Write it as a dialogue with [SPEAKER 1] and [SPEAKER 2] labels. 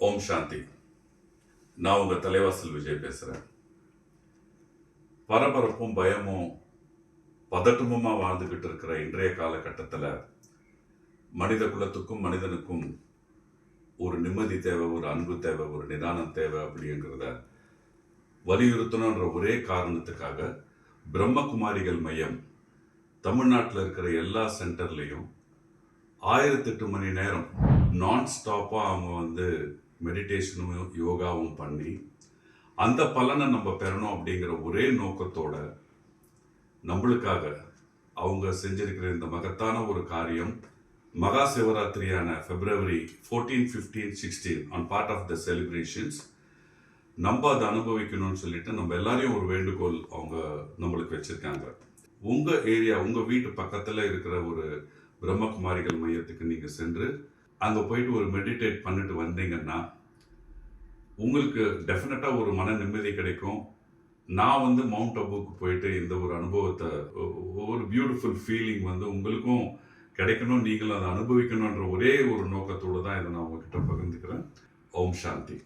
[SPEAKER 1] ஓம் சாந்தி. நான் உங்கள் தலைவாசல் விஜய் பேசுகிறேன். பரபரப்பும் பயமும் பதட்டமுமா வாழ்ந்துக்கிட்டு இருக்கிற இன்றைய காலகட்டத்தில் மனித குலத்துக்கும் மனிதனுக்கும் ஒரு நிம்மதி தேவை, ஒரு அன்பு தேவை, ஒரு நிதானம் தேவை அப்படிங்கிறத வலியுறுத்தணுன்ற ஒரே காரணத்துக்காக பிரம்மகுமாரிகள் மையம் தமிழ்நாட்டில் இருக்கிற எல்லா சென்டர்லேயும் 1008 மணி நேரம் நான் ஸ்டாப்பாக அவங்க மெடிடேஷனும் யோகாவும் பண்ணி அந்த பலனை நம்ம பெறணும் அப்படிங்கிற ஒரே நோக்கத்தோட நம்மளுக்காக அவங்க செஞ்சிருக்கிற இந்த மகத்தான ஒரு காரியம் மகா சிவராத்திரியான February 14, 15, 16 on part of the celebrations நம்ம அதை அனுபவிக்கணும்னு சொல்லிட்டு நம்ம எல்லாரையும் ஒரு வேண்டுகோள் அவங்க நம்மளுக்கு வச்சிருக்காங்க. உங்கள் ஏரியா, உங்கள் வீட்டு பக்கத்தில் இருக்கிற ஒரு பிரம்மகுமாரிகள் மையத்துக்கு நீங்கள் சென்று அங்கே போயிட்டு ஒரு மெடிடேட் பண்ணிட்டு வந்தீங்கன்னா உங்களுக்கு டெஃபினட்டாக ஒரு மன நிம்மதி கிடைக்கும். நான் மவுண்ட் அபுக்கு போயிட்டு இந்த ஒரு அனுபவத்தை, ஒரு பியூட்டிஃபுல் ஃபீலிங் உங்களுக்கும் கிடைக்கணும், நீங்களும் அதை அனுபவிக்கணுன்ற ஒரே ஒரு நோக்கத்தோடு தான் இதை நான் உங்ககிட்ட பகிர்ந்துக்கிறேன். ஓம் சாந்தி.